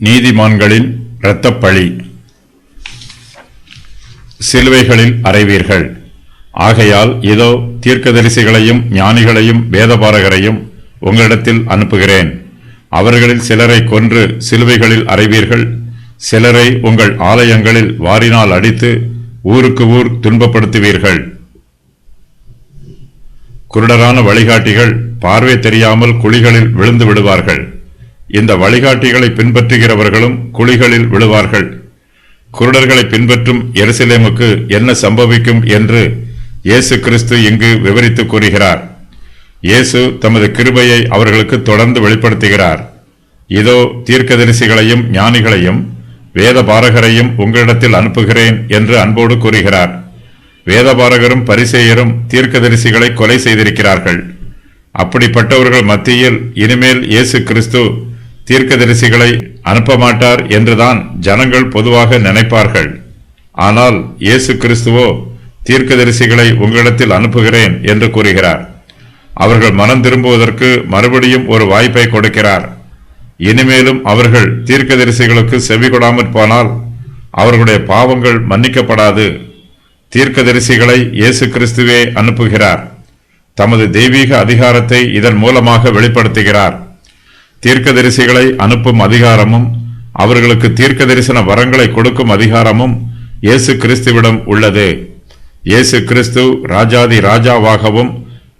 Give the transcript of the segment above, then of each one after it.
நீதிமான்களின் இரத்தப்பழி. சிலுவைகளில் அறைவீர்கள். ஆகையால் இதோ தீர்க்கதரிசிகளையும் ஞானிகளையும் வேதபாரகரையும் உங்களிடத்தில் அனுப்புகிறேன். அவர்களில் சிலரை கொன்று சிலுவைகளில் அறைவீர்கள். சிலரை உங்கள் ஆலயங்களில் வாரினால் அடித்து ஊருக்கு ஊர் துன்பப்படுத்துவீர்கள். குருடரான வழிகாட்டிகள் பார்வை தெரியாமல் குழிகளில் விழுந்து விடுவார்கள். இந்த வழிகாட்டிகளை பின்பற்றுகிறவர்களும் குழிகளில் விழுவார்கள். குருடர்களை பின்பற்றும் எருசலேமுக்கு என்ன சம்பவிக்கும் என்று இயேசு கிறிஸ்து இங்கு விவரித்து கூறுகிறார். இயேசு தமது கிருபையை அவர்களுக்கு தொடர்ந்து வெளிப்படுத்துகிறார். இதோ தீர்க்கதரிசிகளையும் ஞானிகளையும் வேதபாரகரையும் உங்களிடத்தில் அனுப்புகிறேன் என்று அன்போடு கூறுகிறார். வேதபாரகரும் பரிசேயரும் தீர்க்கதரிசிகளை கொலை செய்திருக்கிறார்கள். அப்படிப்பட்டவர்கள் மத்தியில் இனிமேல் இயேசு கிறிஸ்து தீர்க்கதரிசிகளை அனுப்ப மாட்டார் என்றுதான் ஜனங்கள் பொதுவாக நினைப்பார்கள். ஆனால் இயேசு கிறிஸ்துவோ தீர்க்கதரிசிகளை உங்களிடத்தில் அனுப்புகிறேன் என்று கூறுகிறார். அவர்கள் மனம் திரும்புவதற்கு மறுபடியும் ஒரு வாய்ப்பை கொடுக்கிறார். இனிமேலும் அவர்கள் தீர்க்கதரிசிகளுக்கு செவி கொடாமற் போனால் அவர்களுடைய பாவங்கள் மன்னிக்கப்படாது. தீர்க்கதரிசிகளை இயேசு கிறிஸ்துவே அனுப்புகிறார். தமது தெய்வீக அதிகாரத்தை இதன் மூலமாக வெளிப்படுத்துகிறார். தீர்க்கதரிசிகளை அனுப்பும் அதிகாரமும் அவர்களுக்கு தீர்க்க தரிசன வரங்களை கொடுக்கும் அதிகாரமும் இயேசு கிறிஸ்துவிடம் உள்ளது. இயேசு கிறிஸ்து ராஜாதி ராஜாவாகவும்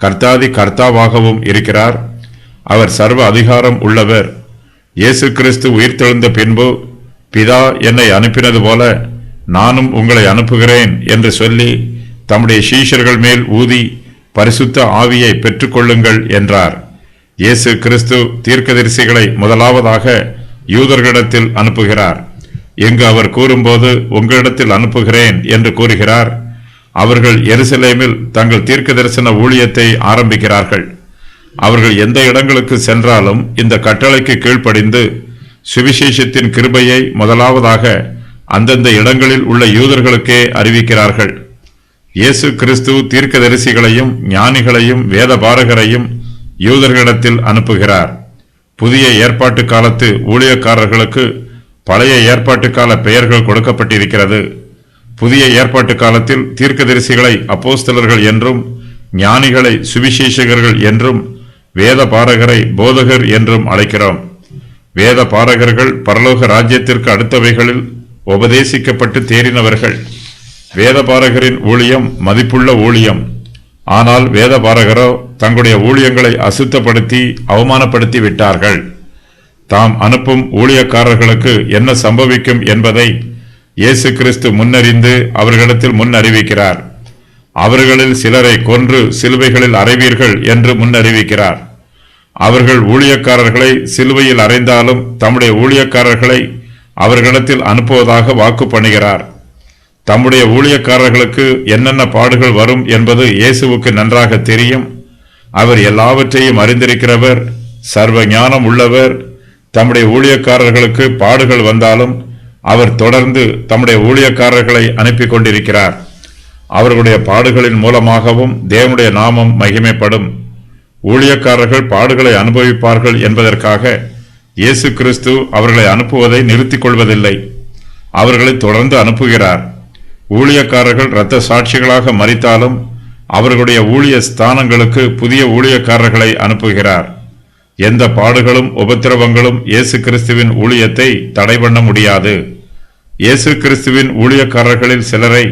கர்த்தாதி கர்த்தாவாகவும் இருக்கிறார். அவர் சர்வ அதிகாரம் உள்ளவர். இயேசு கிறிஸ்து உயிர்த்தெழுந்த பின்பு பிதா என்னை அனுப்பினது போல நானும் உங்களை அனுப்புகிறேன் என்று சொல்லி தம்முடைய சீஷர்கள் மேல் ஊதி பரிசுத்த ஆவியை பெற்றுக்கொள்ளுங்கள் என்றார். இயேசு கிறிஸ்து தீர்க்கதரிசிகளை முதலாவதாக யூதர்களிடத்தில் அனுப்புகிறார். இங்கு அவர் கூறும்போது உங்களிடத்தில் அனுப்புகிறேன் என்று கூறுகிறார். அவர்கள் எருசலேமில் தங்கள் தீர்க்க தரிசன ஊழியத்தை ஆரம்பிக்கிறார்கள். அவர்கள் எந்த இடங்களுக்கு சென்றாலும் இந்த கட்டளைக்கு கீழ்ப்படிந்து சுவிசேஷத்தின் கிருபையை முதலாவதாக அந்தந்த இடங்களில் உள்ள யூதர்களுக்கே அறிவிக்கிறார்கள். இயேசு கிறிஸ்து தீர்க்கதரிசிகளையும் ஞானிகளையும் வேதபாரகரையும் யூதர்களிடத்தில் அனுப்புகிறார். புதிய ஏற்பாட்டு காலத்து ஊழியக்காரர்களுக்கு பழைய ஏற்பாட்டு கால பெயர்கள் கொடுக்கப்பட்டிருக்கிறது. புதிய ஏற்பாட்டு காலத்தில் தீர்க்கதரிசிகளை அப்போஸ்தலர்கள் என்றும் ஞானிகளை சுவிசேஷகர்கள் என்றும் வேதபாரகரை போதகர் என்றும் அழைக்கிறோம். வேதபாரகர்கள் பரலோக ராஜ்யத்திற்கு அடுத்தவைகளில் உபதேசிக்கப்பட்டு தேறினவர்கள். வேதபாரகரின் ஊழியம் மதிப்புள்ள ஊழியம். ஆனால் வேதபாரகரோ தங்களுடைய ஊழியங்களை அசுத்தப்படுத்தி அவமானப்படுத்தி விட்டார்கள். தாம் அனுப்பும் ஊழியக்காரர்களுக்கு என்ன சம்பவிக்கும் என்பதை இயேசு கிறிஸ்து முன்னறிந்து அவர்களிடத்தில் முன் அறிவிக்கிறார். அவர்களில் சிலரை கொன்று சிலுவைகளில் அறைவீர்கள் என்று முன்னறிவிக்கிறார். அவர்கள் ஊழியக்காரர்களை சிலுவையில் அறைந்தாலும் தம்முடைய ஊழியக்காரர்களை அவர்களிடத்தில் அனுப்புவதாக வாக்கு பண்ணுகிறார். தம்முடைய ஊழியக்காரர்களுக்கு என்னென்ன பாடுகள் வரும் என்பது இயேசுவுக்கு நன்றாக தெரியும். அவர் எல்லாவற்றையும் அறிந்திருக்கிறவர், சர்வ ஞானம் உள்ளவர். தம்முடைய ஊழியக்காரர்களுக்கு பாடுகள் வந்தாலும் அவர் தொடர்ந்து தம்முடைய ஊழியக்காரர்களை அனுப்பி கொண்டிருக்கிறார். அவர்களுடைய பாடுகளின் மூலமாகவும் தேவனுடைய நாமம் மகிமைப்படும். ஊழியக்காரர்கள் பாடுகளை அனுபவிப்பார்கள் என்பதற்காக இயேசு கிறிஸ்து அவர்களை அனுப்புவதை நிறுத்திக் கொள்வதில்லை. அவர்களை தொடர்ந்து அனுப்புகிறார். ஊழியக்காரர்கள் இரத்த சாட்சிகளாக மரித்தாலும் அவர்களுடைய ஊழிய ஸ்தானங்களுக்கு புதிய ஊழியக்காரர்களை அனுப்புகிறார். எந்த பாடுகளும் உபத்திரவங்களும் இயேசு கிறிஸ்துவின் ஊழியத்தை தடை பண்ண முடியாது. இயேசு கிறிஸ்துவின் ஊழியக்காரர்களில் சிலரை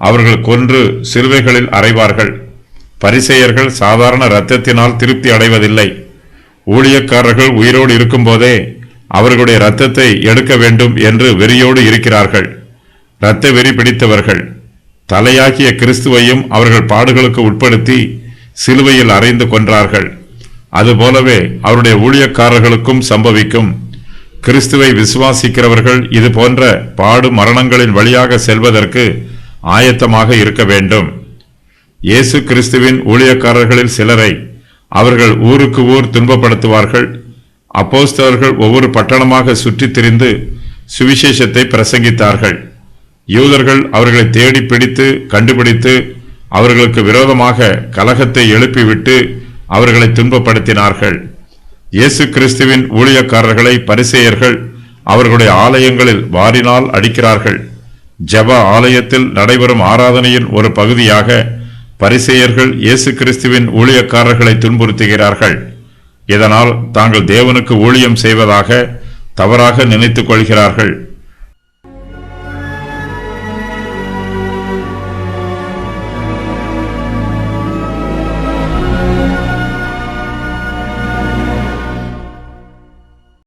அவர்கள் கொன்று சிலுவைகளில் அறைவார்கள். பரிசேயர்கள் சாதாரண இரத்தத்தினால் திருப்தி அடைவதில்லை. ஊழியக்காரர்கள் உயிரோடு இருக்கும்போதே அவர்களுடைய இரத்தத்தை எடுக்க வேண்டும் என்று வெறியோடு இருக்கிறார்கள். இரத்த வெறி பிடித்தவர்கள். தலையாகிய கிறிஸ்துவையும் அவர்கள் பாடுகளுக்கு உட்படுத்தி சிலுவையில் அறைந்து கொன்றார்கள். அதுபோலவே அவருடைய ஊழியக்காரர்களுக்கும் சம்பவிக்கும். கிறிஸ்துவை விசுவாசிக்கிறவர்கள் இது போன்ற பாடு மரணங்களின் வழியாக செல்வதற்கு ஆயத்தமாக இருக்க வேண்டும். இயேசு கிறிஸ்துவின் ஊழியக்காரர்களில் சிலரை அவர்கள் ஊருக்கு ஊர் துன்பப்படுத்துவார்கள். அப்போஸ்தலர்கள் ஒவ்வொரு பட்டணமாக சுற்றித் திரிந்து சுவிசேஷத்தை பிரசங்கித்தார்கள். யூதர்கள் அவர்களை தேடி பிடித்து கண்டுபிடித்து அவர்களுக்கு விரோதமாக கலகத்தை எழுப்பிவிட்டு அவர்களை துன்பப்படுத்தினார்கள். இயேசு கிறிஸ்துவின் ஊழியக்காரர்களை பரிசேயர்கள் அவர்களுடைய ஆலயங்களில் வாரினால் அடிக்கிறார்கள். ஜெப ஆலயத்தில் நடைபெறும் ஆராதனையின் ஒரு பகுதியாக பரிசேயர்கள் இயேசு கிறிஸ்துவின் ஊழியக்காரர்களை துன்புறுத்துகிறார்கள். இதனால் தாங்கள் தேவனுக்கு ஊழியம் செய்வதாக தவறாக நினைத்துக் கொள்கிறார்கள்.